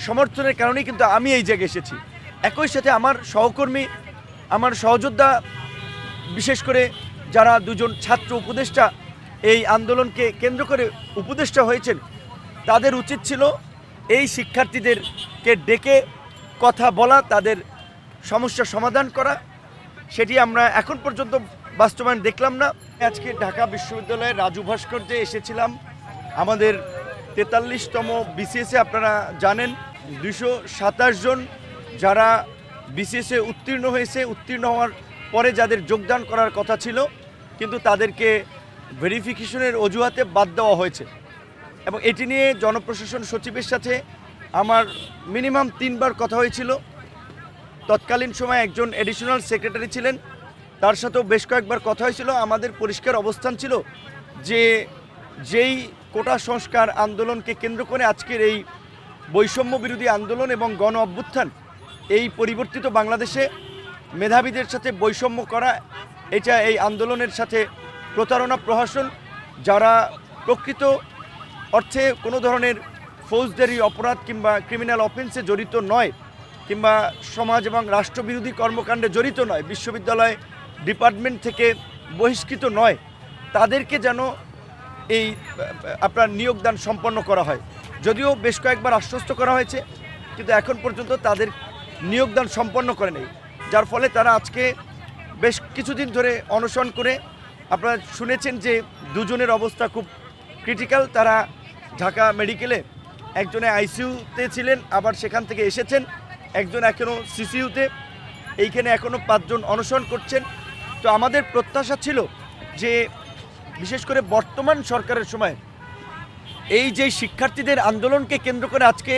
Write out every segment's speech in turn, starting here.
সমর্থনের কারণেই কিন্তু আমি এই জায়গায় এসেছি। একই সাথে আমার সহকর্মী, আমার সহযোদ্ধা, বিশেষ করে যারা দুজন ছাত্র উপদেষ্টা এই আন্দোলনকে কেন্দ্র করে উপদেষ্টা হয়েছেন, তাদের উচিত ছিল এই শিক্ষার্থীদেরকে ডেকে কথা বলা, তাদের সমস্যার সমাধান করা। সেটি আমরা এখন পর্যন্ত বাস্তবায়ন দেখলাম না। আজকে ঢাকা বিশ্ববিদ্যালয়ের রাজু ভাস্কর্যে এসেছিলাম। আমাদের 43তম বিসিএসে আপনারা জানেন 227 জন যারা বিসিএসে উত্তীর্ণ হয়েছে, উত্তীর্ণ হওয়ার পরে যাদের যোগদান করার কথা ছিল কিন্তু তাদেরকে ভেরিফিকেশনের অজুহাতে বাদ দেওয়া হয়েছে। এবং এটি নিয়ে জনপ্রশাসন সচিবের সাথে আমার মিনিমাম 3 বার কথা হয়েছিল। তৎকালীন সময় একজন অ্যাডিশনাল সেক্রেটারি ছিলেন, তার সাথেও বেশ কয়েকবার কথা হয়েছিল। আমাদের পরিষ্কার অবস্থান ছিল যে যেই কোটা সংস্কার আন্দোলনকে কেন্দ্র করে আজকের এই বৈষম্য বিরোধী আন্দোলন এবং গণ অভ্যুত্থান, এই পরিবর্তিত বাংলাদেশে মেধাবীদের সাথে বৈষম্য করা, এটা এই আন্দোলনের সাথে প্রতারণা, প্রহসন, যারা প্রকৃত অর্থে কোনো ধরনের ফৌজদারি অপরাধ কিংবা ক্রিমিনাল অফেন্সে জড়িত নয়, কিংবা সমাজ এবং রাষ্ট্রবিরোধী কর্মকাণ্ডে জড়িত নয়, বিশ্ববিদ্যালয় ডিপার্টমেন্ট থেকে বহিষ্কৃত নয়, তাদেরকে যেন এই আপনার নিয়োগদান সম্পন্ন করা হয়। যদিও বেশ কয়েকবার আশ্বস্ত করা হয়েছে কিন্তু এখন পর্যন্ত তাদের নিয়োগদান সম্পন্ন করে নেই, যার ফলে তারা আজকে বেশ কিছুদিন ধরে অনশন করে, আপনারা শুনেছেন যে দুজনের অবস্থা খুব ক্রিটিক্যাল। তারা ঢাকা মেডিকেলে, একজনে আইসিইউতে ছিলেন, আবার সেখান থেকে এসেছেন, একজন এখনও সিসিইউতে, এইখানে এখনও 5 জন অনশন করছেন। তো আমাদের প্রত্যাশা ছিল যে বিশেষ করে বর্তমান সরকারের সময় এই যে শিক্ষার্থীদের আন্দোলনকে কেন্দ্র করে আজকে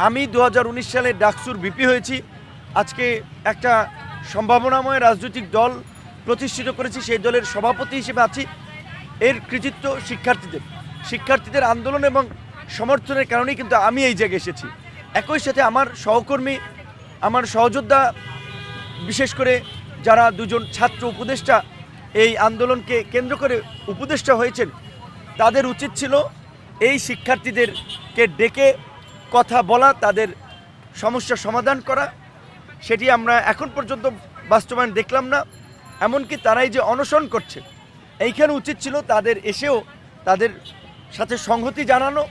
আমি 2019 সালে ডাকসুর ভিপি হয়েছি, আজকে একটা সম্ভাবনাময় রাজনৈতিক দল প্রতিষ্ঠিত করেছি, সেই দলের সভাপতি হিসেবে আছি। এর কৃতিত্ব শিক্ষার্থীদের আন্দোলন এবং সমর্থনের কারণেই কিন্তু আমি এই জায়গায় এসেছি। একই সাথে আমার সহকর্মী, আমার সহযোদ্ধা, বিশেষ করে যারা দুজন ছাত্র উপদেষ্টা এই আন্দোলনকে কেন্দ্র করে উপদেষ্টা হয়েছেন, তাদের উচিত ছিল এই শিক্ষার্থীদেরকে ডেকে কথা বলা, তাদের সমস্যার সমাধান করা। সেটি আমরা এখন পর্যন্ত বাস্তবায়ন দেখলাম না। এমনকি তারাই যে অনশন করছে, এইখানে উচিত ছিল তাদের এসেও তাদের সাথে সংহতি জানানো,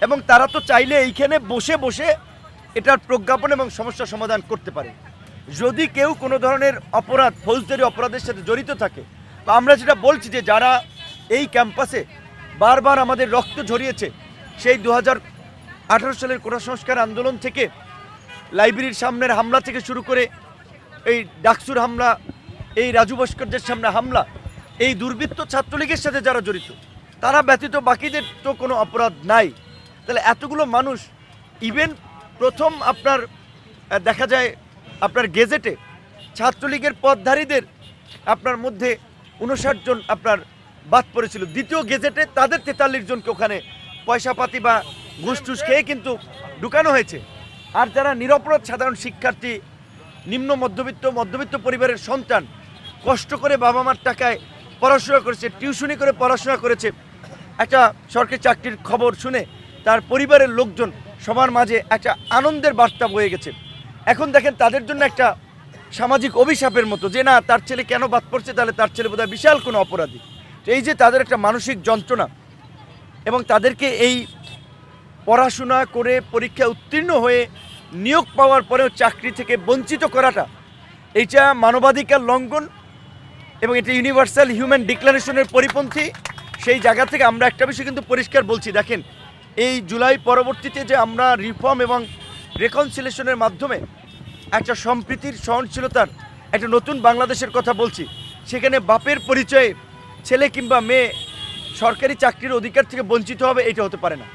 এবং তারা তো চাইলে এইখানে বসে বসে এটার প্রজ্ঞাপন এবং সমস্যার সমাধান করতে পারে। যদি কেউ কোনো ধরনের অপরাধ, ফৌজদারি অপরাধের সাথে জড়িত থাকে, বা আমরা যেটা বলছি যে যারা এই ক্যাম্পাসে বারবার আমাদের রক্ত ঝরিয়েছে, সেই 2018 সালের কোটা সংস্কার আন্দোলন থেকে, লাইব্রেরির সামনের হামলা থেকে শুরু করে এই ডাকসুর হামলা, এই রাজু ভাস্কর্যের সামনে হামলা, এই দুর্বৃত্ত ছাত্রলীগের সাথে যারা জড়িত, তারা ব্যতীত বাকিদের তো কোনো অপরাধ নাই। তাহলে এতগুলো মানুষ, ইভেন প্রথম আপনার দেখা যায় আপনার গেজেটে ছাত্রলীগের পদধারীদের আপনার মধ্যে 59 জন আপনার বাদ পড়েছিল, দ্বিতীয় গেজেটে তাদের 43 জনকে ওখানে পয়সাপাতি বা ঘুষ টুস খেয়ে কিন্তু ঢুকানো হয়েছে। আর যারা নিরপরাধ সাধারণ শিক্ষার্থী, নিম্ন মধ্যবিত্ত পরিবারের সন্তান, কষ্ট করে বাবা মার টাকায় পড়াশোনা করেছে, টিউশনি করে পড়াশোনা করেছে, একটা সরকারি চাকরির খবর শুনে তার পরিবারের লোকজন সবার মাঝে একটা আনন্দের বার্তা বয়ে গেছে। এখন দেখেন তাদের জন্য একটা সামাজিক অভিশাপের মতো, যে না, তার ছেলে কেন বাদ পড়ছে, তাহলে তার ছেলে বোধহয় বিশাল কোনো অপরাধী। তো এই যে তাদের একটা মানসিক যন্ত্রণা, এবং তাদেরকে এই পড়াশোনা করে পরীক্ষা উত্তীর্ণ হয়ে নিয়োগ পাওয়ার পরেও চাকরি থেকে বঞ্চিত করাটা, এইটা মানবাধিকার লঙ্ঘন এবং এটা ইউনিভার্সাল হিউম্যান ডিক্লারেশনের পরিপন্থী। সেই জায়গা থেকে আমরা একটা বিষয় কিন্তু পরিষ্কার বলছি, দেখেন এই জুলাই পরবর্তীতে যে আমরা রিফর্ম এবং রেকনসিলেশনের মাধ্যমে একটা সম্প্রীতির, সহনশীলতার একটা নতুন বাংলাদেশের কথা বলছি, সেখানে বাপের পরিচয়ে ছেলে কিংবা মেয়ে সরকারি চাকরির অধিকার থেকে বঞ্চিত হবে, এটা হতে পারে না।